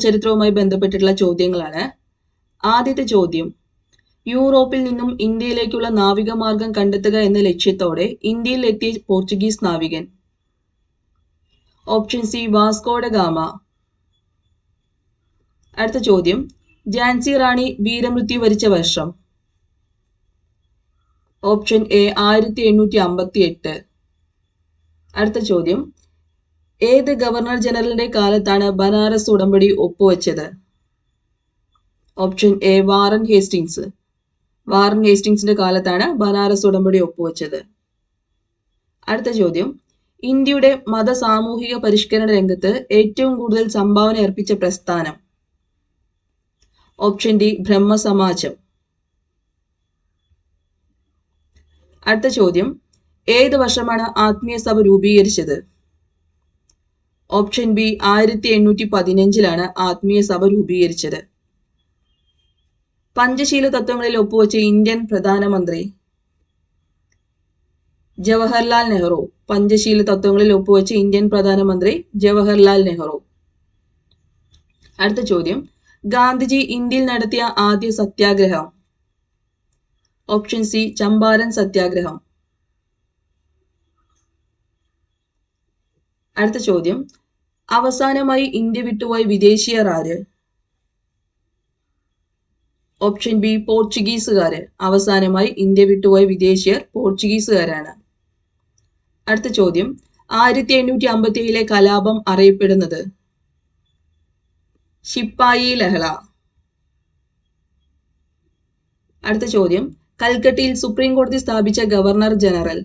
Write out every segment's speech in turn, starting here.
ചരിത്രവുമായി ബന്ധപ്പെട്ടിട്ടുള്ള ചോദ്യങ്ങളാണ്. ആദ്യത്തെ ചോദ്യം, യൂറോപ്പിൽ നിന്നും ഇന്ത്യയിലേക്കുള്ള നാവികമാർഗം കണ്ടെത്തുക എന്ന ലക്ഷ്യത്തോടെ ഇന്ത്യയിൽ എത്തിയ പോർച്ചുഗീസ് നാവികൻ? Option C Vasco da Gama. അടുത്ത ചോദ്യം, ഝാൻസി റാണി വീരമൃത്യു വരിച്ച വർഷം? Option A 1858. അടുത്ത ചോദ്യം, ഏത് ഗവർണർ ജനറലിന്റെ കാലത്താണ് ബനാറസ് ഉടമ്പടി ഒപ്പുവെച്ചത്? Option A Warren Hastings. Warren ഹേസ്റ്റിങ്സിന്റെ കാലത്താണ് ബനാറസ് ഉടമ്പടി ഒപ്പുവെച്ചത്. അടുത്ത ചോദ്യം, ഇന്ത്യയുടെ മത സാമൂഹിക പരിഷ്കരണ രംഗത്ത് ഏറ്റവും കൂടുതൽ സംഭാവന അർപ്പിച്ച പ്രസ്ഥാനം? ഓപ്ഷൻ ഡി ബ്രഹ്മസമാജം. അടുത്ത ചോദ്യം, ഏത് വർഷമാണ് ആത്മീയ സഭ രൂപീകരിച്ചത്? ഓപ്ഷൻ ബി 1815 ആത്മീയ സഭ രൂപീകരിച്ചത്. പഞ്ചശീല തത്വങ്ങളിൽ ഒപ്പുവെച്ച ഇന്ത്യൻ പ്രധാനമന്ത്രി? ജവഹർലാൽ നെഹ്റു. പഞ്ചശീല തത്വങ്ങളിൽ ഒപ്പുവെച്ച ഇന്ത്യൻ പ്രധാനമന്ത്രി ജവഹർലാൽ നെഹ്റു. അടുത്ത ചോദ്യം, ഗാന്ധിജി ഇന്ത്യയിൽ നടത്തിയ ആദ്യ സത്യാഗ്രഹം? ഓപ്ഷൻ സി ചമ്പാരൻ സത്യാഗ്രഹം. അടുത്ത ചോദ്യം, അവസാനമായി ഇന്ത്യ വിട്ടുപോയ വിദേശീയർ ആര്? ഓപ്ഷൻ ബി പോർച്ചുഗീസുകാര്. അവസാനമായി ഇന്ത്യ വിട്ടുപോയ വിദേശീയർ പോർച്ചുഗീസുകാരാണ്. അടുത്ത ചോദ്യം, 1857 കലാപം അറിയപ്പെടുന്നത്? ശിപ്പായി ലഹള. അടുത്ത ചോദ്യം, കൽക്കട്ടയിൽ സുപ്രീം കോടതി സ്ഥാപിച്ച governor general?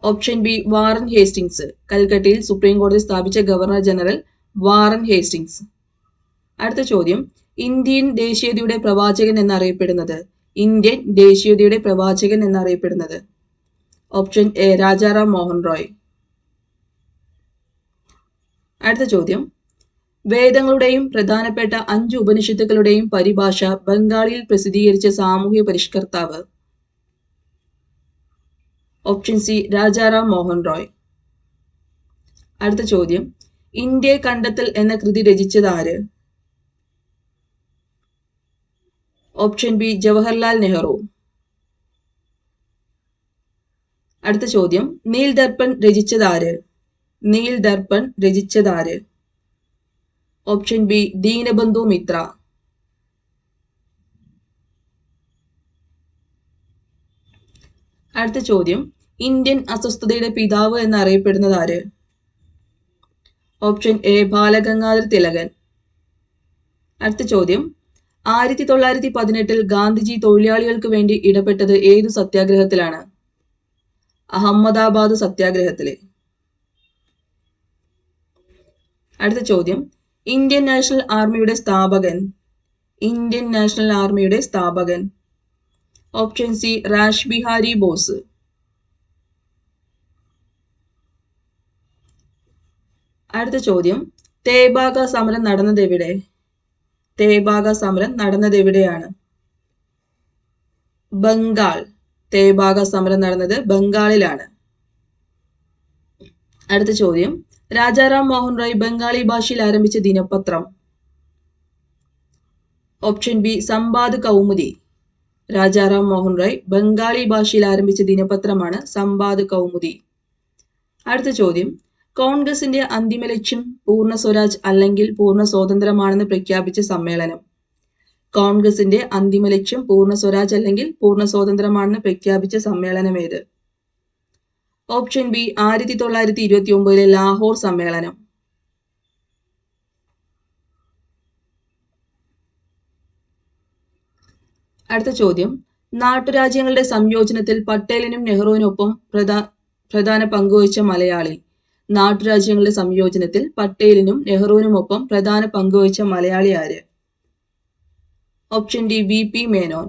Option B Warren Hastings. കൽക്കട്ടയിൽ സുപ്രീം കോടതി സ്ഥാപിച്ച ഗവർണർ ജനറൽ വാറൻ ഹേസ്റ്റിങ്സ്. അടുത്ത ചോദ്യം, ഇന്ത്യൻ ദേശീയതയുടെ പ്രവാചകൻ എന്നറിയപ്പെടുന്നത്? ഇന്ത്യൻ ദേശീയതയുടെ പ്രവാചകൻ എന്നറിയപ്പെടുന്നത്? Option A Rajaram Mohan Roy. അടുത്ത ചോദ്യം, വേദങ്ങളുടെയും പ്രധാനപ്പെട്ട 5 ഉപനിഷത്തുക്കളുടെയും പരിഭാഷ ബംഗാളിയിൽ പ്രസിദ്ധീകരിച്ച സാമൂഹ്യ പരിഷ്കർത്താവ്? Option C Rajaram Mohan Roy. അടുത്ത ചോദ്യം, ഇന്ത്യയെ കണ്ടെത്തൽ എന്ന കൃതി രചിച്ചത് ആര്? Option B Jawaharlal Nehru. അടുത്ത ചോദ്യം, നീൽ ദർപ്പൺ രചിച്ചത് ആര്? നീൽ ദർപ്പൺ രചിച്ചത് ആര്? ഓപ്ഷൻ ബി ദീനബന്ധു മിത്ര. അടുത്ത ചോദ്യം, ഇന്ത്യൻ അസ്വസ്ഥതയുടെ പിതാവ് എന്നറിയപ്പെടുന്നത് ആര്? Option A Balagangadhara Thilakan. അടുത്ത ചോദ്യം, 1918 ഗാന്ധിജി തൊഴിലാളികൾക്ക് വേണ്ടി ഇടപെട്ടത് ഏതു സത്യാഗ്രഹത്തിലാണ്? അഹമ്മദാബാദ് സത്യാഗ്രഹത്തില്. അടുത്ത ചോദ്യം, ഇന്ത്യൻ നാഷണൽ ആർമിയുടെ സ്ഥാപകൻ? ഇന്ത്യൻ നാഷണൽ ആർമിയുടെ സ്ഥാപകൻ? Option C rash Bihari boss. അടുത്ത ചോദ്യം, തേബാഗ സമരം നടന്നത് എവിടെ? തേബാഗ സമരം നടന്നത് എവിടെയാണ്? ബംഗാൾ. തേബാഗ സമരം നടന്നത് ബംഗാളിലാണ്. അടുത്ത ചോദ്യം, രാജാറാം മോഹൻ റോയ് ബംഗാളി ഭാഷയിൽ ആരംഭിച്ച ദിനപത്രം? Option B Sambad Kaumudi. രാജാറാം മോഹൻ റോയ് ബംഗാളി ഭാഷയിൽ ആരംഭിച്ച ദിനപത്രമാണ് സംബാദ് കൗമുദി. അടുത്ത ചോദ്യം, കോൺഗ്രസിന്റെ അന്തിമ ലക്ഷ്യം പൂർണ്ണ സ്വരാജ് അല്ലെങ്കിൽ പൂർണ്ണ സ്വാതന്ത്ര്യമാണെന്ന് പ്രഖ്യാപിച്ച സമ്മേളനം? കോൺഗ്രസിന്റെ അന്തിമ ലക്ഷ്യം പൂർണ്ണ സ്വരാജ് അല്ലെങ്കിൽ പൂർണ്ണ സ്വാതന്ത്ര്യമാണെന്ന് പ്രഖ്യാപിച്ച സമ്മേളനം ഏത്? ഓപ്ഷൻ ബി 1929 ലാഹോർ സമ്മേളനം. അടുത്ത ചോദ്യം, നാട്ടുരാജ്യങ്ങളുടെ സംയോജനത്തിൽ പട്ടേലിനും നെഹ്റുവിനൊപ്പം പ്രധാന പങ്കുവഹിച്ച മലയാളി? നാട്ടുരാജ്യങ്ങളുടെ സംയോജനത്തിൽ പട്ടേലിനും നെഹ്റുവിനുമൊപ്പം പ്രധാന പങ്കുവഹിച്ച മലയാളി ആര്? Option D VP Menon.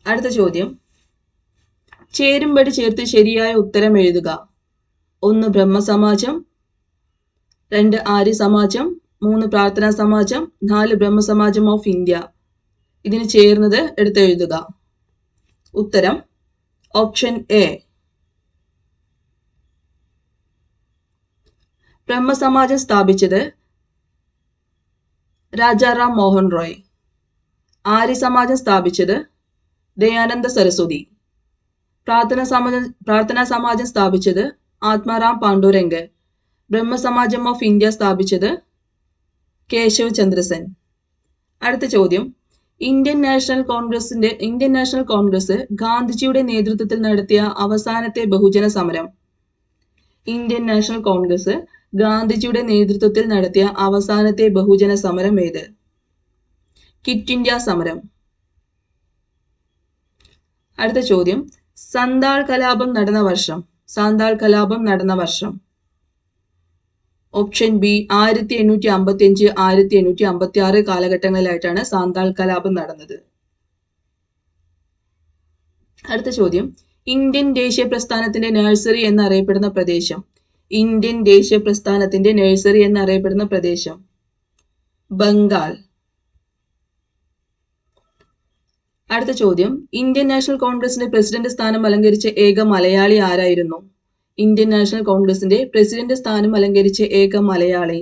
അടുത്ത ചോദ്യം, ചേരുംപടി ചേർത്ത് ശരിയായ ഉത്തരം എഴുതുക. 1 ബ്രഹ്മസമാജം, 2 ആര്യ സമാജം, 3 പ്രാർത്ഥനാ സമാജം, 4 ബ്രഹ്മസമാജം ഓഫ് ഇന്ത്യ. ഇതിന് ചേർന്നത് എടുത്തെഴുതുക. ഉത്തരം ഓപ്ഷൻ എ. ബ്രഹ്മസമാജം സ്ഥാപിച്ചത് രാജാറാം മോഹൻ റോയ്. ആര്യ സമാജം സ്ഥാപിച്ചത് ദയാനന്ദ സരസ്വതി. പ്രാർത്ഥനാ സമാജം സ്ഥാപിച്ചത് ആത്മാറാം പാണ്ഡുരംഗ്. ബ്രഹ്മസമാജം ഓഫ് ഇന്ത്യ സ്ഥാപിച്ചത് കേശവ് ചന്ദ്രസൻ. അടുത്ത ചോദ്യം, ഇന്ത്യൻ നാഷണൽ കോൺഗ്രസ് ഗാന്ധിജിയുടെ നേതൃത്വത്തിൽ നടത്തിയ അവസാനത്തെ ബഹുജന സമരം. ഇന്ത്യൻ നാഷണൽ കോൺഗ്രസ് ഗാന്ധിജിയുടെ നേതൃത്വത്തിൽ നടത്തിയ അവസാനത്തെ ബഹുജന സമരം ഏത്? ക്വിറ്റ് ഇന്ത്യ സമരം. അടുത്ത ചോദ്യം, സന്താൾ കലാപം നടന്ന വർഷം. ഓപ്ഷൻ ബി 1855, 1856 കാലഘട്ടങ്ങളിലായിട്ടാണ് സാന്താൾ കലാപം നടന്നത്. അടുത്ത ചോദ്യം, ഇന്ത്യൻ ദേശീയ പ്രസ്ഥാനത്തിന്റെ നഴ്സറി എന്നറിയപ്പെടുന്ന പ്രദേശം. ബംഗാൾ. അടുത്ത ചോദ്യം, ഇന്ത്യൻ നാഷണൽ കോൺഗ്രസിന്റെ പ്രസിഡന്റ് സ്ഥാനം അലങ്കരിച്ച ഏക മലയാളി ആരായിരുന്നു? ഇന്ത്യൻ നാഷണൽ കോൺഗ്രസിന്റെ പ്രസിഡന്റ് സ്ഥാനം അലങ്കരിച്ച ഏക മലയാളി.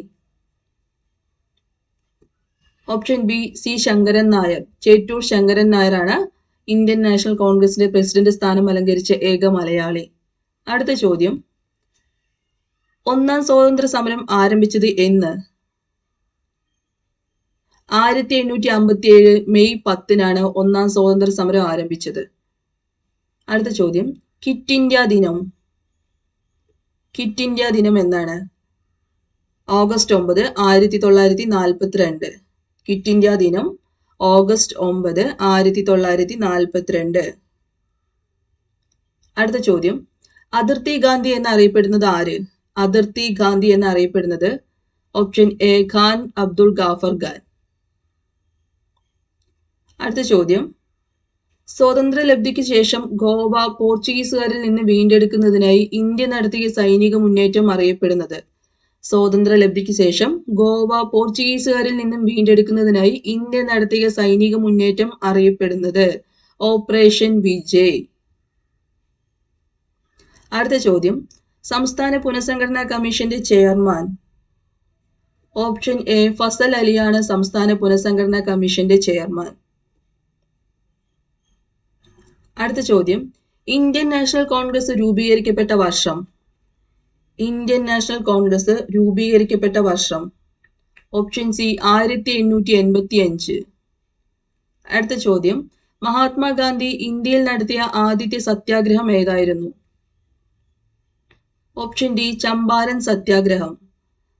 Option B C Sankaran Nair. Chettur Sankaran നായരാണ് ഇന്ത്യൻ നാഷണൽ കോൺഗ്രസിന്റെ പ്രസിഡന്റ് സ്ഥാനം അലങ്കരിച്ച ഏക മലയാളി. അടുത്ത ചോദ്യം, ഒന്നാം സ്വാതന്ത്ര്യ സമരം ആരംഭിച്ചത് എന്ന്? 1857 മെയ് 10 ഒന്നാം സ്വാതന്ത്ര്യ സമരം ആരംഭിച്ചത്. അടുത്ത ചോദ്യം, ക്വിറ്റ് ഇന്ത്യ ദിനം എന്നാണ്? ഓഗസ്റ്റ് 9, 1942. ക്വിറ്റ് ഇന്ത്യ ദിനം ഓഗസ്റ്റ് 9, 1942. അടുത്ത ചോദ്യം, അതിർത്തി ഗാന്ധി എന്നറിയപ്പെടുന്നത് ആര്? Option A Khan Abdul Ghaffar Khan. അടുത്ത ചോദ്യം, സ്വാതന്ത്ര്യലബ്ധിക്ക് ശേഷം ഗോവ പോർച്ചുഗീസുകാരിൽ നിന്ന് വീണ്ടെടുക്കുന്നതിനായി ഇന്ത്യ നടത്തിയ സൈനിക മുന്നേറ്റം അറിയപ്പെടുന്നത്? സ്വാതന്ത്ര്യലബ്ധിക്ക് ശേഷം ഗോവ പോർച്ചുഗീസുകാരിൽ നിന്നും വീണ്ടെടുക്കുന്നതിനായി ഇന്ത്യ നടത്തിയ സൈനിക മുന്നേറ്റം അറിയപ്പെടുന്നത് ഓപ്പറേഷൻ വിജയ്. അടുത്ത ചോദ്യം, സംസ്ഥാന പുനഃസംഘടനാ കമ്മീഷന്റെ ചെയർമാൻ. ഓപ്ഷൻ എ ഫസൽ അലിയാണ് സംസ്ഥാന പുനഃസംഘടനാ കമ്മീഷന്റെ ചെയർമാൻ. അടുത്ത ചോദ്യം, ഇന്ത്യൻ നാഷണൽ കോൺഗ്രസ് രൂപീകരിക്കപ്പെട്ട വർഷം. Option C 1885. അടുത്ത ചോദ്യം, മഹാത്മാഗാന്ധി ഇന്ത്യയിൽ നടത്തിയ ആദ്യത്തെ സത്യാഗ്രഹം ഏതായിരുന്നു? ഓപ്ഷൻ ഡി ചമ്പാരൻ സത്യാഗ്രഹം.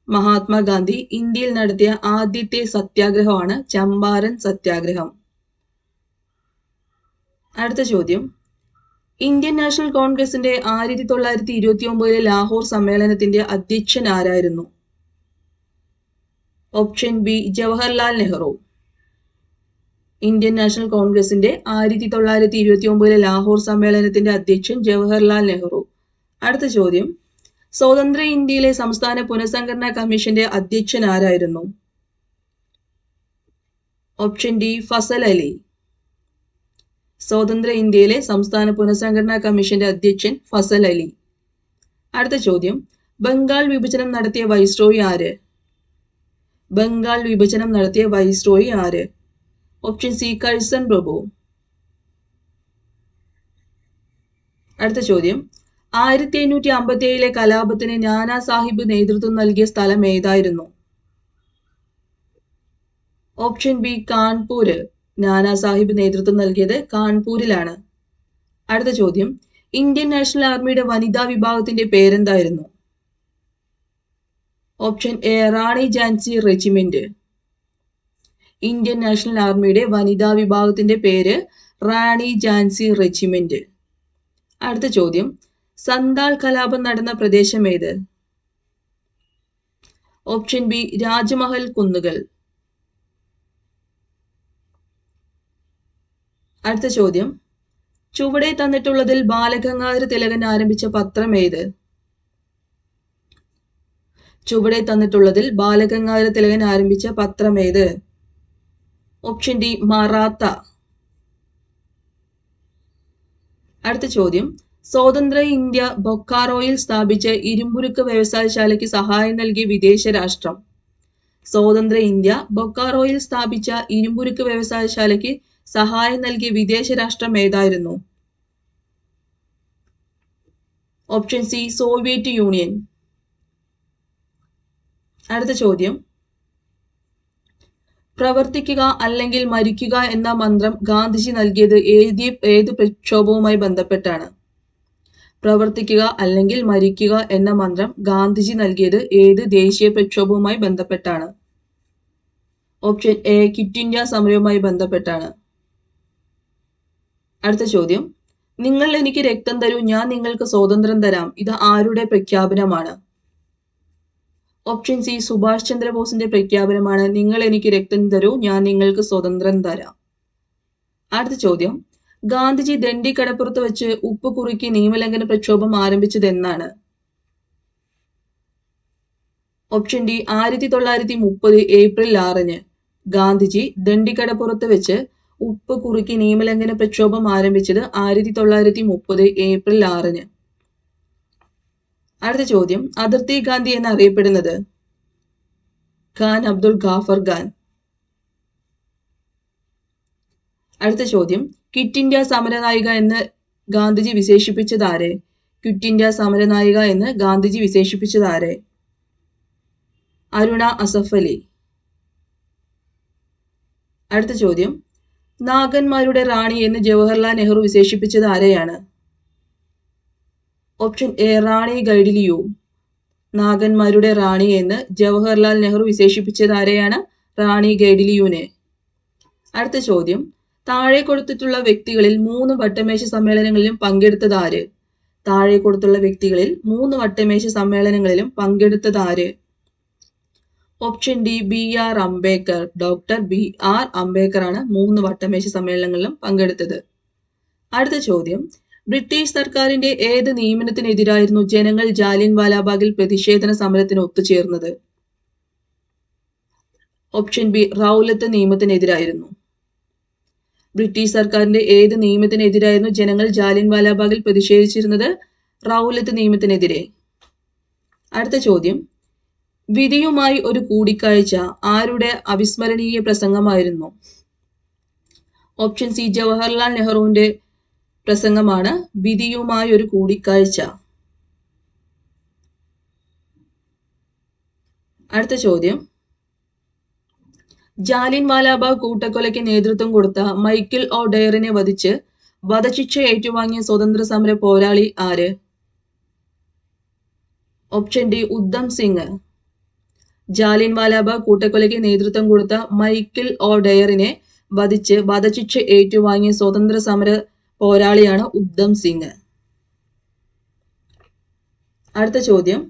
മഹാത്മാഗാന്ധി ഇന്ത്യയിൽ നടത്തിയ ആദ്യത്തെ സത്യാഗ്രഹമാണ് ചമ്പാരൻ സത്യാഗ്രഹം. അടുത്ത ചോദ്യം, ഇന്ത്യൻ നാഷണൽ കോൺഗ്രസിന്റെ 1929 ലാഹോർ സമ്മേളനത്തിന്റെ അധ്യക്ഷൻ ആരായിരുന്നു? Option B Jawaharlal Nehru. Indian national കോൺഗ്രസിന്റെ 1929 ലാഹോർ സമ്മേളനത്തിന്റെ അധ്യക്ഷൻ ജവഹർലാൽ നെഹ്റു. അടുത്ത ചോദ്യം, സ്വതന്ത്ര ഇന്ത്യയിലെ സംസ്ഥാന പുനഃസംഘടനാ കമ്മീഷന്റെ അധ്യക്ഷൻ ആരായിരുന്നു? Option D Fazal Ali. സ്വതന്ത്ര ഇന്ത്യയിലെ സംസ്ഥാന പുനഃസംഘടനാ കമ്മീഷന്റെ അധ്യക്ഷൻ ഫസൽ അലി. അടുത്ത ചോദ്യം, ബംഗാൾ വിഭജനം നടത്തിയ വൈസ്രോയി ആര്? ഓപ്ഷൻ സി കഴ്സൺ പ്രഭു. അടുത്ത ചോദ്യം, 1857 കലാപത്തിന് നാനാ സാഹിബ് നേതൃത്വം നൽകിയ സ്ഥലം ഏതായിരുന്നു? Option B Kanpur. നാനാ സാഹിബ് നേതൃത്വം നൽകിയത് കാൺപൂരിലാണ്. അടുത്ത ചോദ്യം, ഇന്ത്യൻ നാഷണൽ ആർമിയുടെ വനിതാ വിഭാഗത്തിന്റെ പേരെന്തായിരുന്നു? Option A Rani Jhansi regiment. Indian national ആർമിയുടെ വനിതാ വിഭാഗത്തിന്റെ പേര് റാണി ഝാൻസി റെജിമെന്റ്. അടുത്ത ചോദ്യം, സന്താൾ കലാപം നടന്ന പ്രദേശം ഏത്? ഓപ്ഷൻ ബി രാജ്മഹൽ കുന്നുകൾ. അടുത്ത ചോദ്യം, ചുവടെ തന്നിട്ടുള്ളതിൽ ബാലഗംഗാധര തിലകൻ ആരംഭിച്ച പത്രം ഏത്? Option D Maratha. അടുത്ത ചോദ്യം, സ്വതന്ത്ര ഇന്ത്യ ബൊക്കാറോയിൽ സ്ഥാപിച്ച ഇരുമ്പുരുക്ക് വ്യവസായശാലയ്ക്ക് സഹായം നൽകിയ വിദേശ രാഷ്ട്രം. സ്വതന്ത്ര ഇന്ത്യ ബൊക്കാറോയിൽ സ്ഥാപിച്ച ഇരുമ്പുരുക്ക് വ്യവസായശാലയ്ക്ക് സഹായം നൽകിയ വിദേശ രാഷ്ട്രം ഏതായിരുന്നു? Option C Soviet union. അടുത്ത ചോദ്യം, പ്രവർത്തിക്കുക അല്ലെങ്കിൽ മരിക്കുക എന്ന മന്ത്രം ഗാന്ധിജി നൽകിയത് ഏത് പ്രക്ഷോഭവുമായി ബന്ധപ്പെട്ടാണ്? പ്രവർത്തിക്കുക അല്ലെങ്കിൽ മരിക്കുക എന്ന മന്ത്രം ഗാന്ധിജി നൽകിയത് ഏത് ദേശീയ പ്രക്ഷോഭവുമായി ബന്ധപ്പെട്ടാണ്? ഓപ്ഷൻ എ ക്വിറ്റ് ഇന്ത്യ സമരവുമായി ബന്ധപ്പെട്ടാണ്. അടുത്ത ചോദ്യം, നിങ്ങൾ എനിക്ക് രക്തം തരൂ, ഞാൻ നിങ്ങൾക്ക് സ്വാതന്ത്ര്യം തരാം, ഇത് ആരുടെ പ്രഖ്യാപനമാണ്? ഓപ്ഷൻ സി സുഭാഷ് ചന്ദ്രബോസിന്റെ പ്രഖ്യാപനമാണ് നിങ്ങൾ എനിക്ക് രക്തം തരൂ, ഞാൻ നിങ്ങൾക്ക് സ്വാതന്ത്ര്യം തരാം. അടുത്ത ചോദ്യം, ഗാന്ധിജി ദണ്ഡി കടപ്പുറത്ത് വെച്ച് ഉപ്പ് കുറുക്കി നിയമലംഘന പ്രക്ഷോഭം ആരംഭിച്ചത് എന്നാണ്? ഓപ്ഷൻ ഡി 1930 ഏപ്രിൽ 6-ന്. ഗാന്ധിജി ദണ്ഡി കടപ്പുറത്ത് വെച്ച് ഉപ്പ് കുറുക്കി നിയമലംഘന പ്രക്ഷോഭം ആരംഭിച്ചത് 1930 ഏപ്രിൽ 6-ന്. അടുത്ത ചോദ്യം, അതിർത്തി ഗാന്ധി എന്നറിയപ്പെടുന്നത്? ഖാൻ അബ്ദുൽ ഗാഫർ ഖാൻ. അടുത്ത ചോദ്യം, ക്വിറ്റ് ഇന്ത്യ സമരനായിക എന്ന് ഗാന്ധിജി വിശേഷിപ്പിച്ചത് ആരെ? ക്വിറ്റ് ഇന്ത്യ സമരനായിക എന്ന് ഗാന്ധിജി വിശേഷിപ്പിച്ചത് ആരെ? അരുണ അസഫ് അലി. അടുത്ത ചോദ്യം, നാഗന്മാരുടെ റാണി എന്ന് ജവഹർലാൽ നെഹ്റു വിശേഷിപ്പിച്ചത് ആരെയാണ്? ഓപ്ഷൻ എ റാണി ഗൈഡിലിയു. നാഗന്മാരുടെ റാണി എന്ന് ജവഹർലാൽ നെഹ്റു വിശേഷിപ്പിച്ചത് ആരെയാണ്? റാണി ഗൈഡിലിയുവിനെ. അടുത്ത ചോദ്യം, താഴെ കൊടുത്തിട്ടുള്ള വ്യക്തികളിൽ 3 വട്ടമേശ സമ്മേളനങ്ങളിലും പങ്കെടുത്തത് ആര്? താഴെ കൊടുത്തുള്ള വ്യക്തികളിൽ 3 വട്ടമേശ സമ്മേളനങ്ങളിലും പങ്കെടുത്തത് ആര്? Option D B R Ambedkar. Doctor B R Ambedkar ആണ് 3 വട്ടമേശ സമ്മേളനങ്ങളിലും പങ്കെടുത്തത്. അടുത്ത ചോദ്യം, ബ്രിട്ടീഷ് സർക്കാരിന്റെ ഏത് നിയമനത്തിനെതിരായിരുന്നു ജനങ്ങൾ ജാലിയൻ വാലാബാഗിൽ പ്രതിഷേധ സമരത്തിന് ഒത്തുചേർന്നത്? ഓപ്ഷൻ ബി റൗലത്ത് നിയമത്തിനെതിരായിരുന്നു. ബ്രിട്ടീഷ് സർക്കാരിന്റെ ഏത് നിയമത്തിനെതിരായിരുന്നു ജനങ്ങൾ ജാലിയൻ വാലാബാഗിൽ പ്രതിഷേധിച്ചിരുന്നത്? റൗലത്ത് നിയമത്തിനെതിരെ. അടുത്ത ചോദ്യം, വിധിയുമായി ഒരു കൂടിക്കാഴ്ച ആരുടെ അവിസ്മരണീയ പ്രസംഗമായിരുന്നു? ഓപ്ഷൻ സി ജവഹർലാൽ നെഹ്റുവിന്റെ പ്രസംഗമാണ് വിധിയുമായി ഒരു കൂടിക്കാഴ്ച. അടുത്ത ചോദ്യം, ജാലിയൻ വാലാബാഗ് കൂട്ടക്കൊലയ്ക്ക് നേതൃത്വം കൊടുത്ത മൈക്കിൾ ഒ ഡയറിനെ വധിച്ച് വധശിക്ഷ ഏറ്റുവാങ്ങിയ സ്വതന്ത്ര സമര പോരാളി ആര്? Option D Udham Singh. ജാലിയൻ വാലാബാഗ് കൂട്ടക്കൊലയ്ക്ക് നേതൃത്വം കൊടുത്ത മൈക്കിൾ ഒ ഡയറിനെ വധിച്ച് വധശിക്ഷ ഏറ്റുവാങ്ങിയ സ്വതന്ത്ര സമര പോരാളിയാണ് ഉദ്ധം സിംഗ്. അടുത്ത ചോദ്യം,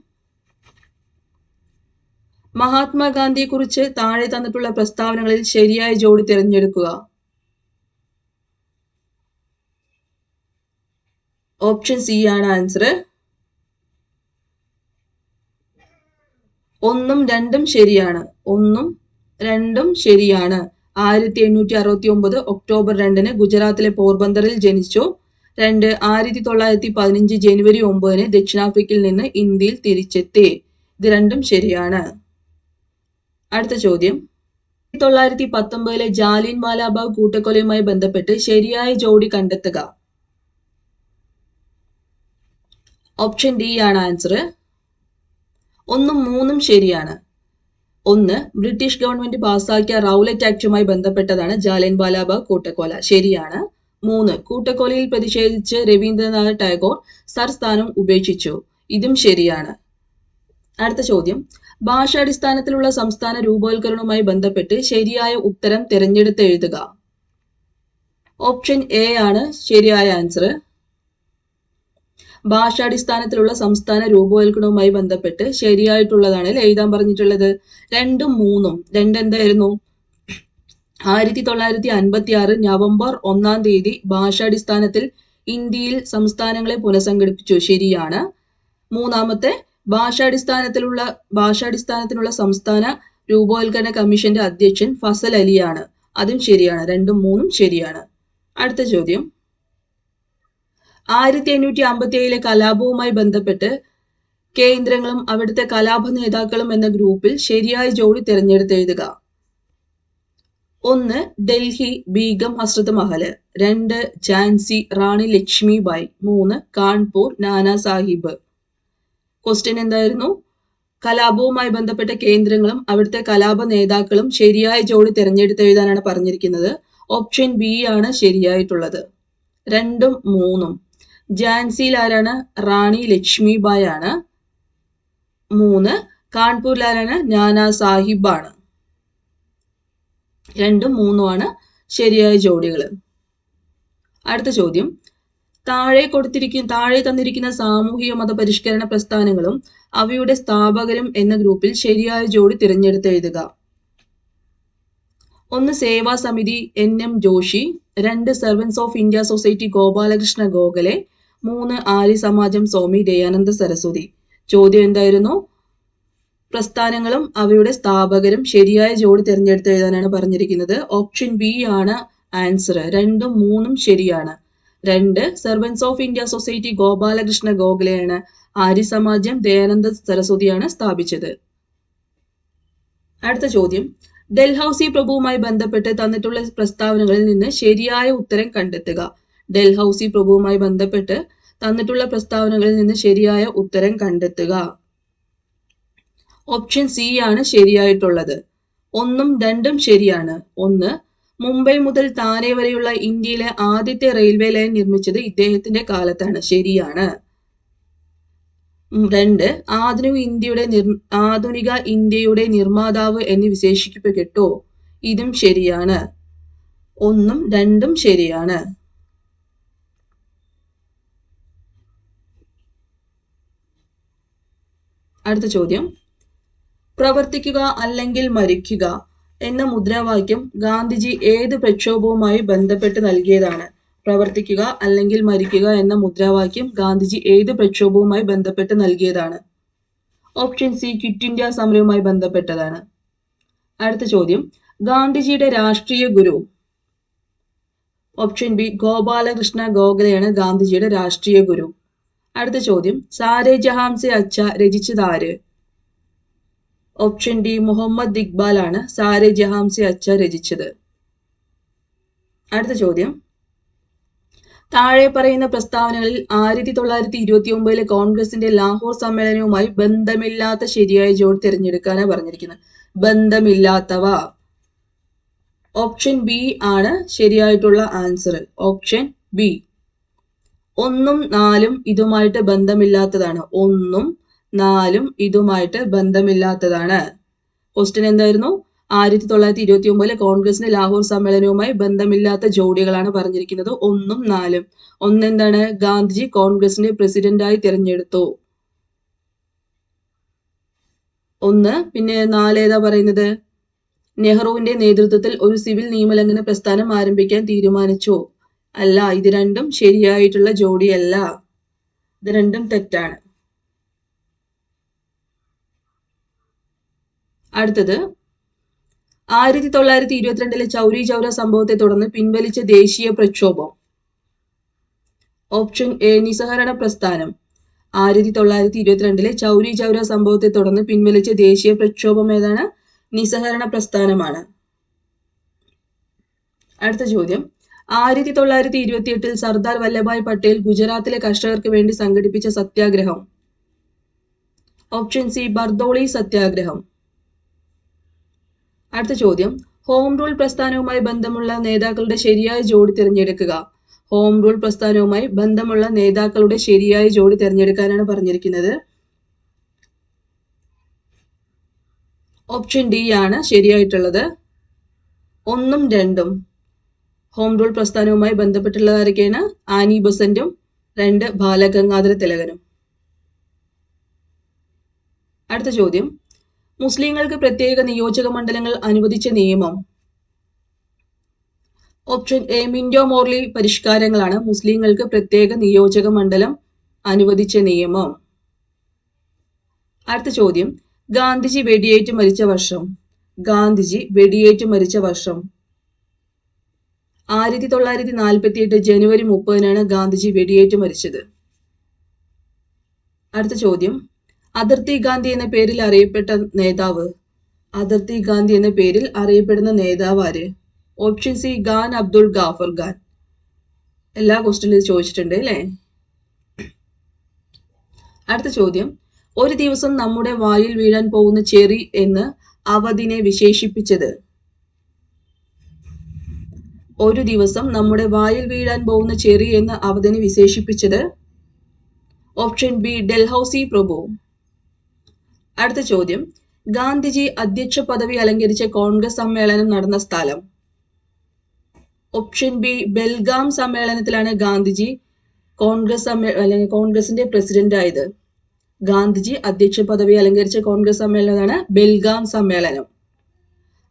മഹാത്മാഗാന്ധിയെ കുറിച്ച് താഴെ തന്നിട്ടുള്ള പ്രസ്താവനകളിൽ ശരിയായ ജോഡി തിരഞ്ഞെടുക്കുക. ഓപ്ഷൻ സി ആണ് ആൻസർ. 1ഉം 2ഉം ശരിയാണ്. 1ഉം 2ഉം ശരിയാണ്. 1869 ഒക്ടോബർ 2-ന് ഗുജറാത്തിലെ പോർബന്തറിൽ ജനിച്ചു. 2 1915 ജനുവരി 9-ന് ദക്ഷിണാഫ്രിക്കയിൽ നിന്ന് ഇന്ത്യയിൽ തിരിച്ചെത്തി. ഇത് രണ്ടും ശരിയാണ്. അടുത്ത ചോദ്യം, 1919 ജാലിയൻ വാലാബാഗ് കൂട്ടക്കൊലയുമായി ബന്ധപ്പെട്ട് ശരിയായ ജോഡി കണ്ടെത്തുക. ഓപ്ഷൻ ഡി ആണ് ആൻസർ. 1ഉം 3ഉം ശരിയാണ്. 1 ബ്രിട്ടീഷ് ഗവൺമെന്റ് പാസാക്കിയ റൗലറ്റ് ആക്ടുമായി ബന്ധപ്പെട്ടതാണ് ജാലിയൻ വാലാബാഗ് കൂട്ടക്കൊല. ശരിയാണ്. 3 കൂട്ടക്കൊലയിൽ പ്രതിഷേധിച്ച് രവീന്ദ്രനാഥ് ടാഗോർ സർ സ്ഥാനം ഉപേക്ഷിച്ചു. ഇതും ശരിയാണ്. അടുത്ത ചോദ്യം, ഭാഷാടിസ്ഥാനത്തിലുള്ള സംസ്ഥാന രൂപവൽക്കരണവുമായി ബന്ധപ്പെട്ട് ശരിയായ ഉത്തരം തിരഞ്ഞെടുത്ത് എഴുതുക. ഓപ്ഷൻ എ ആണ് ശരിയായ ആൻസർ. ഭാഷാടിസ്ഥാനത്തിലുള്ള സംസ്ഥാന രൂപവൽക്കരണവുമായി ബന്ധപ്പെട്ട് ശരിയായിട്ടുള്ളതാണ് എഴുതാൻ പറഞ്ഞിട്ടുള്ളത്. 2ഉം 3ഉം. 2 എന്തായിരുന്നു? 1956 നവംബർ 1-ാം തീയതി ഭാഷാടിസ്ഥാനത്തിൽ ഇന്ത്യയിൽ സംസ്ഥാനങ്ങളെ പുനഃസംഘടിപ്പിച്ചു. ശരിയാണ്. 3-ാമത്തെ ഭാഷാടിസ്ഥാനത്തിനുള്ള സംസ്ഥാന രൂപവൽക്കരണ കമ്മീഷന്റെ അധ്യക്ഷൻ ഫസൽ അലിയാണ്. അതും ശരിയാണ്. 2ഉം 3ഉം ശരിയാണ്. അടുത്ത ചോദ്യം, 1857 കലാപവുമായി ബന്ധപ്പെട്ട് കേന്ദ്രങ്ങളും അവിടുത്തെ കലാപ നേതാക്കളും എന്ന ഗ്രൂപ്പിൽ ശരിയായ ജോഡി തിരഞ്ഞെടുത്ത് എഴുതുക. 1 ഡൽഹി ബീഗം ഹസ്രത്ത് മഹൽ, 2 ഝാൻസി റാണി ലക്ഷ്മിബായി, 3 കാൺപൂർ നാനാ സാഹിബ്. ക്വസ്റ്റ്യൻ എന്തായിരുന്നു? കലാപവുമായി ബന്ധപ്പെട്ട കേന്ദ്രങ്ങളും അവിടുത്തെ കലാപ നേതാക്കളും ശരിയായ ജോഡി തിരഞ്ഞെടുത്ത് എഴുതാനാണ് പറഞ്ഞിരിക്കുന്നത്. ഓപ്ഷൻ ബി ആണ് ശരിയായിട്ടുള്ളത്. 2ഉം 3ഉം. ഝാൻസിയിൽ ആരാണ്? റാണി ലക്ഷ്മിബായി ആണ്. 3 കാൺപൂരിൽ ആരാണ്? നാനാ സാഹിബ് ആണ്. 2ഉം 3ഉം ആണ് ശരിയായ ജോഡികൾ. അടുത്ത ചോദ്യം, താഴെ തന്നിരിക്കുന്ന സാമൂഹിക മത പരിഷ്കരണ പ്രസ്ഥാനങ്ങളും അവയുടെ സ്ഥാപകരും എന്ന ഗ്രൂപ്പിൽ ശരിയായ ജോഡി തിരഞ്ഞെടുത്ത് എഴുതുക. 1 Seva Samiti NM Joshi, 2 Servants of India Society Gopalakrishna Gokhale, 3 Arya സമാജം സ്വാമി ദയാനന്ദ സരസ്വതി. ചോദ്യം എന്തായിരുന്നു? പ്രസ്ഥാനങ്ങളും അവയുടെ സ്ഥാപകരും ശരിയായ ജോഡി തിരഞ്ഞെടുത്ത് എഴുതാനാണ് പറഞ്ഞിരിക്കുന്നത്. ഓപ്ഷൻ ബി ആണ് ആൻസർ. 2ഉം 3ഉം ശരിയാണ്. 2 Servants of India Society Gopalakrishna ഗോഖലെയാണ്. ആര്യ സമാജം ദയാനന്ദ സരസ്വതിയാണ് സ്ഥാപിച്ചത്. അടുത്ത ചോദ്യം, ഡൽഹൌസി പ്രഭുവുമായി ബന്ധപ്പെട്ട് തന്നിട്ടുള്ള പ്രസ്താവനകളിൽ നിന്ന് ശരിയായ ഉത്തരം കണ്ടെത്തുക. ഡൽഹൌസി പ്രഭുവുമായി ബന്ധപ്പെട്ട് തന്നിട്ടുള്ള പ്രസ്താവനകളിൽ നിന്ന് ശരിയായ ഉത്തരം കണ്ടെത്തുക. ഓപ്ഷൻ സി ആണ് ശരിയായിട്ടുള്ളത്. 1ഉം 2ഉം ശരിയാണ്. 1 മുംബൈ മുതൽ താനെ വരെയുള്ള ഇന്ത്യയിലെ ആദ്യത്തെ റെയിൽവേ ലൈൻ നിർമ്മിച്ചത് ഇദ്ദേഹത്തിന്റെ കാലത്താണ്. ശരിയാണ്. 2 ആധുനിക ഇന്ത്യയുടെ നിർമ്മാതാവ് എന്ന് വിശേഷിക്കപ്പെട്ടു. ഇതും ശരിയാണ്. 1ഉം 2ഉം ശരിയാണ്. അടുത്ത ചോദ്യം, പ്രവർത്തിക്കുക അല്ലെങ്കിൽ മരിക്കുക എന്ന മുദ്രാവാക്യം ഗാന്ധിജി ഏത് പ്രക്ഷോഭവുമായി ബന്ധപ്പെട്ട് നൽകിയതാണ്? പ്രവർത്തിക്കുക അല്ലെങ്കിൽ മരിക്കുക എന്ന മുദ്രാവാക്യം ഗാന്ധിജി ഏത് പ്രക്ഷോഭവുമായി ബന്ധപ്പെട്ട് നൽകിയതാണ്? ഓപ്ഷൻ സി ക്വിറ്റ് ഇന്ത്യ സമരവുമായി ബന്ധപ്പെട്ടതാണ്. അടുത്ത ചോദ്യം, ഗാന്ധിജിയുടെ രാഷ്ട്രീയ ഗുരു? ഓപ്ഷൻ ബി ഗോപാലകൃഷ്ണ ഗോഖലെയാണ് ഗാന്ധിജിയുടെ രാഷ്ട്രീയ ഗുരു. അടുത്ത ചോദ്യം, സാരേ ജഹാം സെ അച്ഛ രചിച്ചത് ആര്? ഓപ്ഷൻ ഡി മുഹമ്മദ് ഇക്ബാൽ ആണ് സാരേ ജഹാം സെ അച്ഛ രചിച്ചത്. അടുത്ത ചോദ്യം, താഴെ പറയുന്ന പ്രസ്താവനകളിൽ 1929 കോൺഗ്രസിന്റെ ലാഹോർ സമ്മേളനവുമായി ബന്ധമില്ലാത്ത ശരിയായ ജോഡി തിരഞ്ഞെടുക്കാനാണ് പറഞ്ഞിരിക്കുന്നത്. ബന്ധമില്ലാത്തവ. ഓപ്ഷൻ ബി ആണ് ശരിയായിട്ടുള്ള ആൻസർ. Option B. 1ഉം 4ഉം ഇതുമായിട്ട് ബന്ധമില്ലാത്തതാണ്. 1ഉം 4ഉം ഇതുമായിട്ട് ബന്ധമില്ലാത്തതാണ്. ക്വസ്റ്റ്യൻ എന്തായിരുന്നു? 1929 കോൺഗ്രസിന്റെ ലാഹോർ സമ്മേളനവുമായി ബന്ധമില്ലാത്ത ജോഡികളാണ് പറഞ്ഞിരിക്കുന്നത്. 1ഉം 4ഉം. 1 എന്താണ്? ഗാന്ധിജി കോൺഗ്രസിന്റെ പ്രസിഡന്റായി തിരഞ്ഞെടുത്തു. 1. പിന്നെ 4 ഏതാ പറയുന്നത്? നെഹ്റുവിന്റെ നേതൃത്വത്തിൽ ഒരു സിവിൽ നിയമലംഘന പ്രസ്ഥാനം ആരംഭിക്കാൻ തീരുമാനിച്ചു. അല്ല, ഇത് രണ്ടും ശരിയായിട്ടുള്ള ജോഡിയല്ല. ഇത് രണ്ടും തെറ്റാണ്. അടുത്തത്, 1922 ചൗരി ചൗര സംഭവത്തെ തുടർന്ന് പിൻവലിച്ച ദേശീയ പ്രക്ഷോഭം? ഓപ്ഷൻ എ നിസ്സഹരണ പ്രസ്ഥാനം. 1922 ചൗരി ചൗര സംഭവത്തെ തുടർന്ന് പിൻവലിച്ച ദേശീയ പ്രക്ഷോഭം ഏതാണ്? നിസ്സഹരണ പ്രസ്ഥാനമാണ്. അടുത്ത ചോദ്യം, 1928 സർദാർ വല്ലഭായ് പട്ടേൽ ഗുജറാത്തിലെ കർഷകർക്ക് വേണ്ടി സംഘടിപ്പിച്ച സത്യാഗ്രഹം? ഓപ്ഷൻ സി ബർദോളി സത്യാഗ്രഹം. അടുത്ത ചോദ്യം, ഹോം റൂൾ പ്രസ്ഥാനവുമായി ബന്ധമുള്ള നേതാക്കളുടെ ശരിയായ ജോഡി തിരഞ്ഞെടുക്കുക. ഹോം റൂൾ പ്രസ്ഥാനവുമായി ബന്ധമുള്ള നേതാക്കളുടെ ശരിയായ ജോഡി തിരഞ്ഞെടുക്കാനാണ് പറഞ്ഞിരിക്കുന്നത്. ഓപ്ഷൻ ഡി ആണ് ശരിയായിട്ടുള്ളത്. 1ഉം 2ഉം. ഹോം റൂൾ പ്രസ്ഥാനവുമായി ബന്ധപ്പെട്ടുള്ള ആരൊക്കെയാണ്? ആനി ബസന്റും 2 ബാലഗംഗാധര തിലകനും. അടുത്ത ചോദ്യം, മുസ്ലിങ്ങൾക്ക് പ്രത്യേക നിയോജക മണ്ഡലങ്ങൾ അനുവദിച്ച നിയമം? ഓപ്ഷൻ എ മിന്റോ മോർലി പരിഷ്കാരങ്ങളാണ് മുസ്ലിങ്ങൾക്ക് പ്രത്യേക നിയോജക മണ്ഡലം അനുവദിച്ച നിയമം. അടുത്ത ചോദ്യം, ഗാന്ധിജി വെടിയേറ്റ് മരിച്ച വർഷം? ഗാന്ധിജി വെടിയേറ്റ് മരിച്ച വർഷം? 1948 ജനുവരി 30-നാണ് ഗാന്ധിജി വെടിയേറ്റ് മരിച്ചത്. അടുത്ത ചോദ്യം, അതിർത്തി ഗാന്ധി എന്ന പേരിൽ അറിയപ്പെട്ട നേതാവ്. അതിർത്തി ഗാന്ധി എന്ന പേരിൽ അറിയപ്പെടുന്ന നേതാവ് ആര്? Option C Khan Abdul Ghaffar Khan. എല്ലാ ക്വസ്റ്റ്യനിലും ചോദിച്ചിട്ടുണ്ട് അല്ലേ? അടുത്ത ചോദ്യം, ഒരു ദിവസം നമ്മുടെ വായിൽ വീഴാൻ പോകുന്ന ചെറി എന്ന് അവധിനെ വിശേഷിപ്പിച്ചത്. ഒരു ദിവസം നമ്മുടെ വായിൽ വീഴാൻ പോകുന്ന ചെറി എന്ന് അവധിനെ വിശേഷിപ്പിച്ചത് ഓപ്ഷൻ ബി ഡൽഹൌസി പ്രഭു. അടുത്ത ചോദ്യം, ഗാന്ധിജി അധ്യക്ഷ പദവി അലങ്കരിച്ച കോൺഗ്രസ് സമ്മേളനം നടന്ന സ്ഥലം. ഓപ്ഷൻ ബി ബെൽഗാം സമ്മേളനത്തിലാണ് ഗാന്ധിജി കോൺഗ്രസിന്റെ പ്രസിഡന്റ് ആയത്. ഗാന്ധിജി അധ്യക്ഷ പദവി അലങ്കരിച്ച കോൺഗ്രസ് സമ്മേളനമാണ് ബെൽഗാം സമ്മേളനം.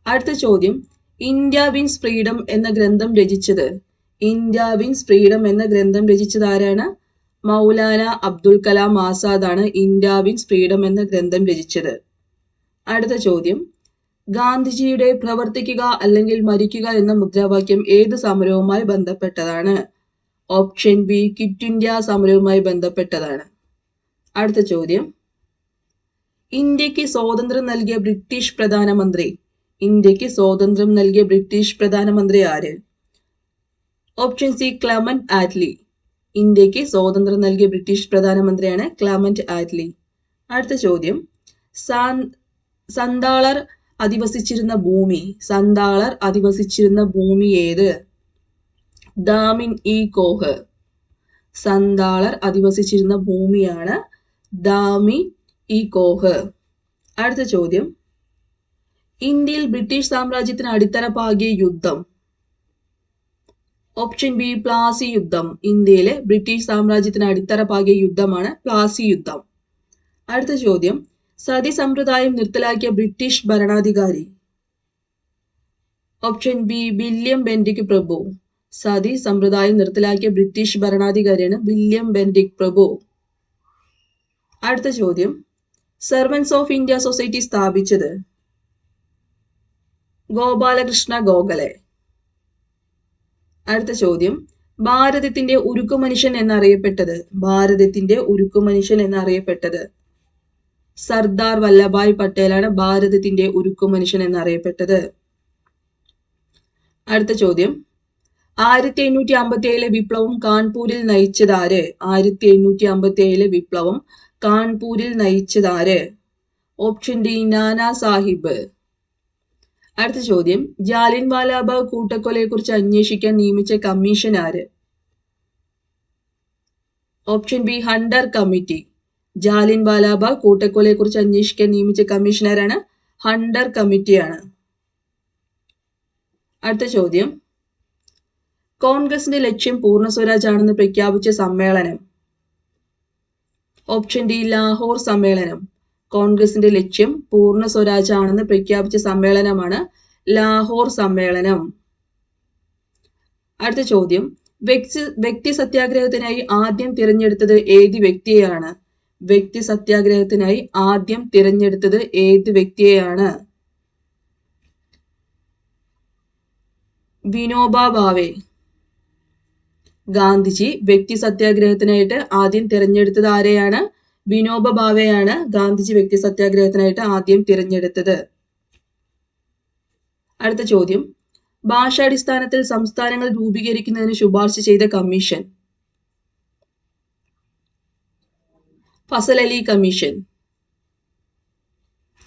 അടുത്ത ചോദ്യം, ഇന്ത്യ വിൻസ് ഫ്രീഡം എന്ന ഗ്രന്ഥം രചിച്ചത്. ഇന്ത്യ വിൻസ് ഫ്രീഡം എന്ന ഗ്രന്ഥം രചിച്ചത് ആരാണ്? മൗലാന അബ്ദുൽ കലാം ആസാദ് ആണ് ഇന്ത്യ വിൻസ് ഫ്രീഡം എന്ന ഗ്രന്ഥം രചിച്ചത്. അടുത്ത ചോദ്യം, ഗാന്ധിജിയുടെ പ്രവർത്തിക്കുക അല്ലെങ്കിൽ മരിക്കുക എന്ന മുദ്രാവാക്യം ഏത് സമരവുമായി ബന്ധപ്പെട്ടതാണ്? ഓപ്ഷൻ ബി ക്വിറ്റ് ഇന്ത്യ സമരവുമായി ബന്ധപ്പെട്ടതാണ്. അടുത്ത ചോദ്യം, ഇന്ത്യക്ക് സ്വാതന്ത്ര്യം നൽകിയ ബ്രിട്ടീഷ് പ്രധാനമന്ത്രി. ഇന്ത്യക്ക് സ്വാതന്ത്ര്യം നൽകിയ ബ്രിട്ടീഷ് പ്രധാനമന്ത്രി ആര്? Option C Clement Attlee. ഇന്ത്യക്ക് സ്വാതന്ത്ര്യം നൽകിയ ബ്രിട്ടീഷ് പ്രധാനമന്ത്രിയാണ് ക്ലെമന്റ് ആറ്റ്ലി. അടുത്ത ചോദ്യം, സന്താളർ അധിവസിച്ചിരുന്ന ഭൂമി. സന്താളർ അധിവസിച്ചിരുന്ന ഭൂമി ഏത്? ദാമിൻ ഇ കോഹ്. സന്താളർ അധിവസിച്ചിരുന്ന ഭൂമിയാണ് ദാമിൻ ഇ കോഹ്. അടുത്ത ചോദ്യം, ഇന്ത്യയിൽ ബ്രിട്ടീഷ് സാമ്രാജ്യത്തിന് അടിത്തറ പാകിയ യുദ്ധം. ഓപ്ഷൻ ബി പ്ലാസി യുദ്ധം. ഇന്ത്യയിലെ ബ്രിട്ടീഷ് സാമ്രാജ്യത്തിന് അടിത്തറ പാകിയ യുദ്ധമാണ് പ്ലാസി യുദ്ധം. അടുത്ത ചോദ്യം, സതി സമ്പ്രദായം നിർത്തലാക്കിയ ബ്രിട്ടീഷ് ഭരണാധികാരി. ഓപ്ഷൻ ബി വില്യം ബെന്റിക് പ്രഭു. സതി സമ്പ്രദായം നിർത്തലാക്കിയ ബ്രിട്ടീഷ് ഭരണാധികാരിയാണ് വില്യം ബെന്റിക് പ്രഭു. അടുത്ത ചോദ്യം, സെർവൻസ് ഓഫ് ഇന്ത്യ സൊസൈറ്റി സ്ഥാപിച്ചത്. ഗോപാലകൃഷ്ണ ഗോഖലെ. അടുത്ത ചോദ്യം, ഭാരതത്തിന്റെ ഉരുക്കു മനുഷ്യൻ എന്നറിയപ്പെട്ടത്. ഭാരതത്തിന്റെ ഉരുക്കു മനുഷ്യൻ എന്നറിയപ്പെട്ടത് സർദാർ വല്ലഭായ് പട്ടേലാണ് ഭാരതത്തിന്റെ ഉരുക്കു മനുഷ്യൻ എന്നറിയപ്പെട്ടത്. അടുത്ത ചോദ്യം, 1857 വിപ്ലവം കാൺപൂരിൽ നയിച്ചത് ആര്? 1857 വിപ്ലവം കാൺപൂരിൽ നയിച്ചത് ആര്? Option D Nana Sahib. അടുത്ത ചോദ്യം, ജാലിയൻ വാലാബാഗ് കൂട്ടക്കൊലയെ കുറിച്ച് അന്വേഷിക്കാൻ നിയമിച്ച കമ്മീഷൻ ആര്? Option B Hunter committee. Jallian Walabagh കൂട്ടക്കൊലയെ കുറിച്ച് അന്വേഷിക്കാൻ നിയമിച്ച കമ്മീഷണറാണ് ഹണ്ടർ കമ്മിറ്റിയാണ്. അടുത്ത ചോദ്യം, കോൺഗ്രസിന്റെ ലക്ഷ്യം പൂർണ്ണ സ്വരാജ് ആണെന്ന് പ്രഖ്യാപിച്ച സമ്മേളനം. ഓപ്ഷൻ ഡി ലാഹോർ സമ്മേളനം. കോൺഗ്രസിന്റെ ലക്ഷ്യം പൂർണ്ണ സ്വരാജ് ആണെന്ന് പ്രഖ്യാപിച്ച സമ്മേളനമാണ് ലാഹോർ സമ്മേളനം. അടുത്ത ചോദ്യം, വ്യക്തി സത്യാഗ്രഹത്തിനായി ആദ്യം തിരഞ്ഞെടുത്തത് ഏത് വ്യക്തിയെയാണ്? വ്യക്തി സത്യാഗ്രഹത്തിനായി ആദ്യം തിരഞ്ഞെടുത്തത് ഏത് വ്യക്തിയെയാണ്? വിനോബ ഭാവെ. ഗാന്ധിജി വ്യക്തി സത്യാഗ്രഹത്തിനായിട്ട് ആദ്യം തിരഞ്ഞെടുത്തത് ആരെയാണ്? വിനോബ ഭാവെയാണ് ഗാന്ധിജി വ്യക്തി സത്യാഗ്രഹത്തിനായിട്ട് ആദ്യം തിരഞ്ഞെടുത്തത്. അടുത്ത ചോദ്യം, ഭാഷാടിസ്ഥാനത്തിൽ സംസ്ഥാനങ്ങൾ രൂപീകരിക്കുന്നതിന് ശുപാർശ ചെയ്ത കമ്മീഷൻ. ഫസൽ അലി കമ്മീഷൻ.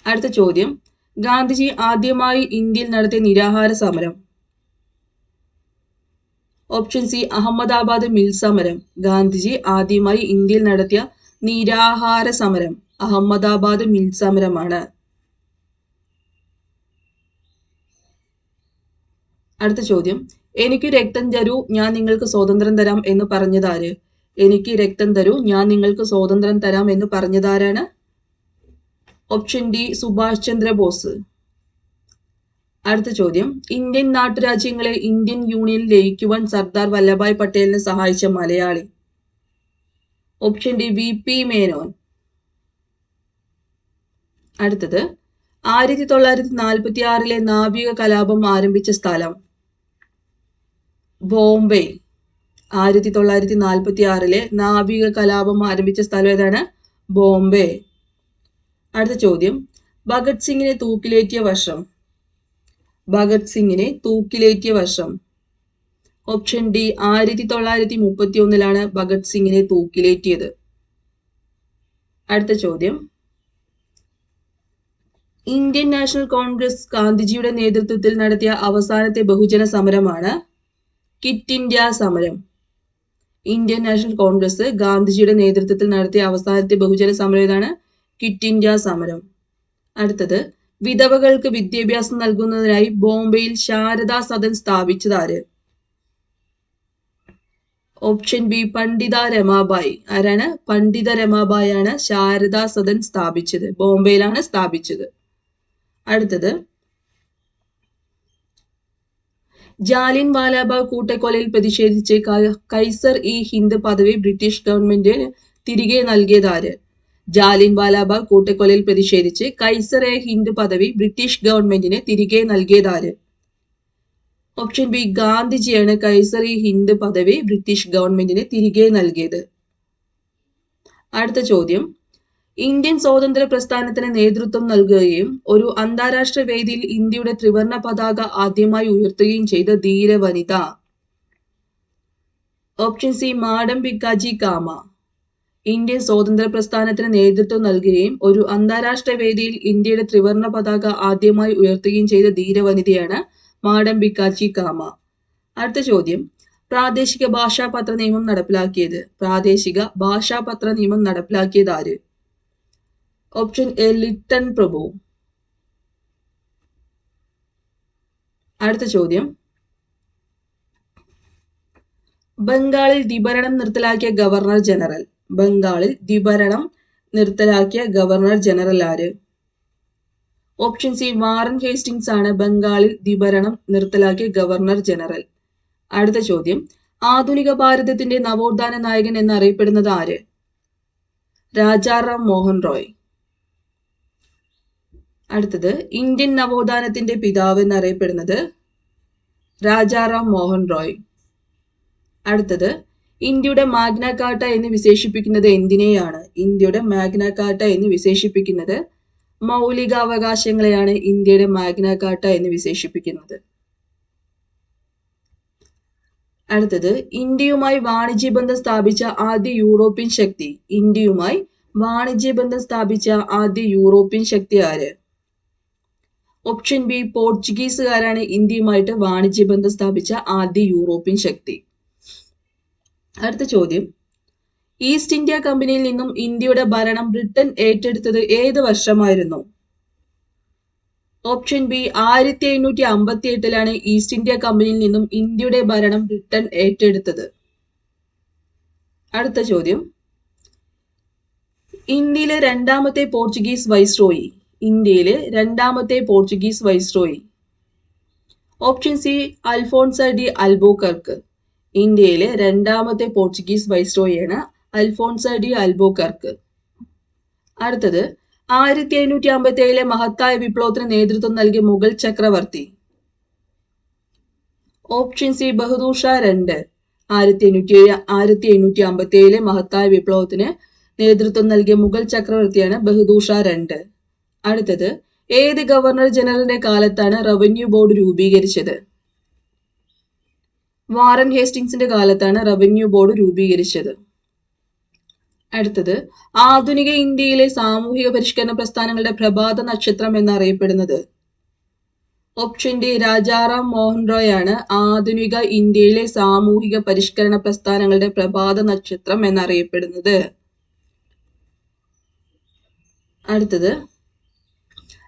അടുത്ത ചോദ്യം, ഗാന്ധിജി ആദ്യമായി ഇന്ത്യയിൽ നടത്തിയ നിരാഹാര സമരം. ഓപ്ഷൻ സി അഹമ്മദാബാദ് മിൽ സമരം. ഗാന്ധിജി ആദ്യമായി ഇന്ത്യയിൽ നടത്തിയ നിരാഹാര സമരം അഹമ്മദാബാദ് മിൽ സമരമാണ്. അടുത്ത ചോദ്യം, എനിക്ക് രക്തം തരൂ ഞാൻ നിങ്ങൾക്ക് സ്വാതന്ത്ര്യം തരാം എന്ന് പറഞ്ഞതാര്? എനിക്ക് രക്തം തരൂ ഞാൻ നിങ്ങൾക്ക് സ്വാതന്ത്ര്യം തരാം എന്ന് പറഞ്ഞതാരാണ്? Option D Subhash Chandrabose. അടുത്ത ചോദ്യം, ഇന്ത്യൻ നാട്ടുരാജ്യങ്ങളെ ഇന്ത്യൻ യൂണിയനിൽ ലയിക്കുവാൻ സർദാർ വല്ലഭായ് പട്ടേലിനെ സഹായിച്ച മലയാളി. Option D V P Menon. അടുത്തത്, 1946 നാവിക കലാപം ആരംഭിച്ച സ്ഥലം. ബോംബെ 1946 നാവിക കലാപം ആരംഭിച്ച സ്ഥലം ഏതാണ്? ബോംബെ. അടുത്ത ചോദ്യം, ഭഗത് സിംഗിനെ തൂക്കിലേറ്റിയ വർഷം? ഭഗത് സിംഗിനെ തൂക്കിലേറ്റിയ വർഷം? ഓപ്ഷൻ ഡി 1931 ഭഗത് സിംഗിനെ തൂക്കിലേറ്റിയത്. അടുത്ത ചോദ്യം, ഇന്ത്യൻ നാഷണൽ കോൺഗ്രസ് ഗാന്ധിജിയുടെ നേതൃത്വത്തിൽ നടത്തിയ അവസാനത്തെ ബഹുജന സമരമാണ് ക്വിറ്റ് ഇന്ത്യ സമരം. ഇന്ത്യൻ നാഷണൽ കോൺഗ്രസ് ഗാന്ധിജിയുടെ നേതൃത്വത്തിൽ നടത്തിയ അവസാനത്തെ ബഹുജന സമരം ഏതാണ്? ക്വിറ്റ് ഇന്ത്യ സമരം. അടുത്തത്, വിധവകൾക്ക് വിദ്യാഭ്യാസം നൽകുന്നതിനായി ബോംബെയിൽ ശാരദാ സദൻ സ്ഥാപിച്ചത് ആര്? ഓപ്ഷൻ ബി പണ്ഡിത രമാബായി. ആരാണ്? പണ്ഡിത രമാബായി ആണ് ശാരദാ സദൻ സ്ഥാപിച്ചത്. ബോംബെയിലാണ് സ്ഥാപിച്ചത്. അടുത്തത്, ജാലിയൻ വാലാബാഗ് കൂട്ടക്കൊലയിൽ പ്രതിഷേധിച്ച് കൈസർ ഇ ഹിന്ദ് പദവി ബ്രിട്ടീഷ് ഗവൺമെന്റിന് തിരികെ നൽകിയത് ആര്? ജാലിയൻ വാലാബാഗ് കൂട്ടക്കൊലയിൽ പ്രതിഷേധിച്ച് കൈസർ എ ഹിന്ദ് പദവി ബ്രിട്ടീഷ് ഗവൺമെന്റിന് തിരികെ നൽകിയത് ആര്? ഓപ്ഷൻ ബി ഗാന്ധിജിയാണ് കൈസർ ഇ ഹിന്ദ് പദവി ബ്രിട്ടീഷ് ഗവൺമെന്റിന് തിരികെ നൽകിയത്. അടുത്ത ചോദ്യം, ഇന്ത്യൻ സ്വാതന്ത്ര്യ പ്രസ്ഥാനത്തിന് നേതൃത്വം നൽകുകയും ഒരു അന്താരാഷ്ട്ര വേദിയിൽ ഇന്ത്യയുടെ ത്രിവർണ പതാക ആദ്യമായി ഉയർത്തുകയും ചെയ്ത ധീര വനിത? ഓപ്ഷൻ സി മാഡം ഭിക്കാജി കാമ. ഇന്ത്യൻ സ്വാതന്ത്ര്യ പ്രസ്ഥാനത്തിന് നേതൃത്വം നൽകുകയും ഒരു അന്താരാഷ്ട്ര വേദിയിൽ ഇന്ത്യയുടെ ത്രിവർണ പതാക ആദ്യമായി ഉയർത്തുകയും ചെയ്ത ധീര വനിതയാണ് മാഡം ഭിക്കാജി കാമ. അടുത്ത ചോദ്യം, പ്രാദേശിക ഭാഷാ പത്ര നിയമം നടപ്പിലാക്കിയത്? പ്രാദേശിക ഭാഷാ പത്ര നിയമം നടപ്പിലാക്കിയത് ആര്? ഓപ്ഷൻ എ ലിട്ടൺ പ്രഭു. അടുത്ത ചോദ്യം, ബംഗാളിൽ ദ്വിഭരണം നിർത്തലാക്കിയ ഗവർണർ ജനറൽ? ബംഗാളിൽ ദ്വിഭരണം നിർത്തലാക്കിയ ഗവർണർ ജനറൽ ആര്? ഓപ്ഷൻ സി വാറൻ ഹേസ്റ്റിംഗ്സ് ആണ് ബംഗാളിൽ ദ്വിഭരണം നിർത്തലാക്കിയ ഗവർണർ ജനറൽ. അടുത്ത ചോദ്യം, ആധുനിക ഭാരതത്തിന്റെ നവോത്ഥാന നായകൻ എന്നറിയപ്പെടുന്നത് ആര്? രാജാറാം മോഹൻ റോയ്. അടുത്തത്, ഇന്ത്യൻ നവോത്ഥാനത്തിന്റെ പിതാവ് എന്നറിയപ്പെടുന്നത് രാജാറാം മോഹൻ റോയ്. അടുത്തത്, ഇന്ത്യയുടെ മാഗ്ന കാർട്ട എന്ന് വിശേഷിപ്പിക്കുന്നത് എന്തിനെയാണ്? ഇന്ത്യയുടെ മാഗ്ന കാർട്ട എന്ന് വിശേഷിപ്പിക്കുന്നത് മൗലികാവകാശങ്ങളെയാണ് ഇന്ത്യയുടെ മാഗ്ന കാർട്ട എന്ന് വിശേഷിപ്പിക്കുന്നത്. അടുത്തത്, ഇന്ത്യയുമായി വാണിജ്യബന്ധം സ്ഥാപിച്ച ആദ്യ യൂറോപ്യൻ ശക്തി? ഇന്ത്യയുമായി വാണിജ്യബന്ധം സ്ഥാപിച്ച ആദ്യ യൂറോപ്യൻ ശക്തി ആര്? ഓപ്ഷൻ ബി പോർച്ചുഗീസുകാരാണ് ഇന്ത്യയുമായിട്ട് വാണിജ്യബന്ധം സ്ഥാപിച്ച ആദ്യ യൂറോപ്യൻ ശക്തി. അടുത്ത ചോദ്യം, ഈസ്റ്റ് ഇന്ത്യ കമ്പനിയിൽ നിന്നും ഇന്ത്യയുടെ ഭരണം ബ്രിട്ടൻ ഏറ്റെടുത്തത് ഏത് വർഷമായിരുന്നു? ഓപ്ഷൻ ബി 1758 ഈസ്റ്റ് ഇന്ത്യ കമ്പനിയിൽ നിന്നും ഇന്ത്യയുടെ ഭരണം ബ്രിട്ടൻ ഏറ്റെടുത്തത്. അടുത്ത ചോദ്യം, ഇന്ത്യയിലെ രണ്ടാമത്തെ പോർച്ചുഗീസ് വൈസ്രോയി? ഇന്ത്യയിലെ രണ്ടാമത്തെ Portuguese viceroy? Option C Alphonsa D Albuquerque. ഇന്ത്യയിലെ രണ്ടാമത്തെ പോർച്ചുഗീസ് വൈസ്രോയിയാണ് അൽഫോൺസ ഡി അൽബുക്കർക്ക്. അടുത്തത്, 1557 മഹത്തായ വിപ്ലവത്തിന് നേതൃത്വം നൽകിയ മുഗൾ ചക്രവർത്തി? ഓപ്ഷൻ സി ബഹദൂർ ഷാ രണ്ട്. 1857 മഹത്തായ വിപ്ലവത്തിന് നേതൃത്വം നൽകിയ മുഗൾ ചക്രവർത്തിയാണ് ബഹദൂർ ഷാ രണ്ട്. അടുത്തത്, ഏത് ഗവർണർ ജനറലിന്റെ കാലത്താണ് റവന്യൂ ബോർഡ് രൂപീകരിച്ചത്? വാറൻ ഹേസ്റ്റിംഗ്സിന്റെ കാലത്താണ് റവന്യൂ ബോർഡ് രൂപീകരിച്ചത്. അടുത്തത്, ആധുനിക ഇന്ത്യയിലെ സാമൂഹിക പരിഷ്കരണ പ്രസ്ഥാനങ്ങളുടെ പ്രഭാത നക്ഷത്രം എന്നറിയപ്പെടുന്നത്? ഓപ്ഷൻ ഡി രാജാറാം മോഹൻ റോയ് ആണ് ആധുനിക ഇന്ത്യയിലെ സാമൂഹിക പരിഷ്കരണ പ്രസ്ഥാനങ്ങളുടെ പ്രഭാത നക്ഷത്രം എന്നറിയപ്പെടുന്നത്. അടുത്തത്,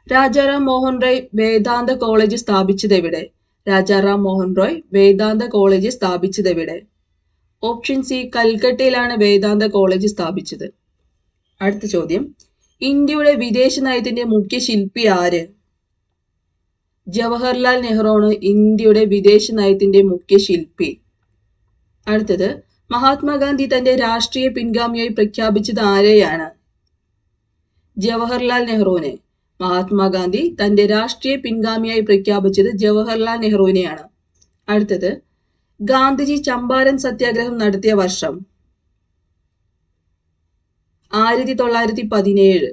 രാജാറാം മോഹൻ റോയ് വേദാന്ത കോളേജ് സ്ഥാപിച്ചത് എവിടെ? രാജാറാം മോഹൻ റോയ് വേദാന്ത കോളേജ് സ്ഥാപിച്ചത് എവിടെ? ഓപ്ഷൻ സി കൽക്കട്ടയിലാണ് വേദാന്ത കോളേജ് സ്ഥാപിച്ചത്. അടുത്ത ചോദ്യം, ഇന്ത്യയുടെ വിദേശ നയത്തിന്റെ മുഖ്യ ശില്പി ആര്? ജവഹർലാൽ നെഹ്റു ആണ് ഇന്ത്യയുടെ വിദേശ നയത്തിന്റെ മുഖ്യ ശില്പി. അടുത്തത്, മഹാത്മാഗാന്ധി തന്റെ രാഷ്ട്രീയ പിൻഗാമിയായി പ്രഖ്യാപിച്ചത് ആരെയാണ്? ജവഹർലാൽ നെഹ്റുവിനെ. മഹാത്മാഗാന്ധി തന്റെ രാഷ്ട്രീയ പിൻഗാമിയായി പ്രഖ്യാപിച്ചത് ജവഹർലാൽ നെഹ്റുവിനെയാണ്. അടുത്തത്, ഗാന്ധിജി ചമ്പാരൻ സത്യാഗ്രഹം നടത്തിയ വർഷം 1917.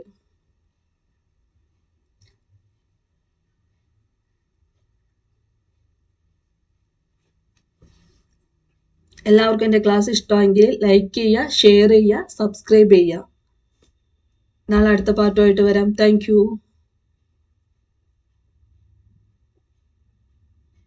എല്ലാവർക്കും എൻ്റെ ക്ലാസ് ഇഷ്ടമെങ്കിൽ ലൈക്ക് ചെയ്യുക, ഷെയർ ചെയ്യുക, സബ്സ്ക്രൈബ് ചെയ്യുക. നാളെ അടുത്ത പാർട്ടുമായിട്ട് വരാം. താങ്ക്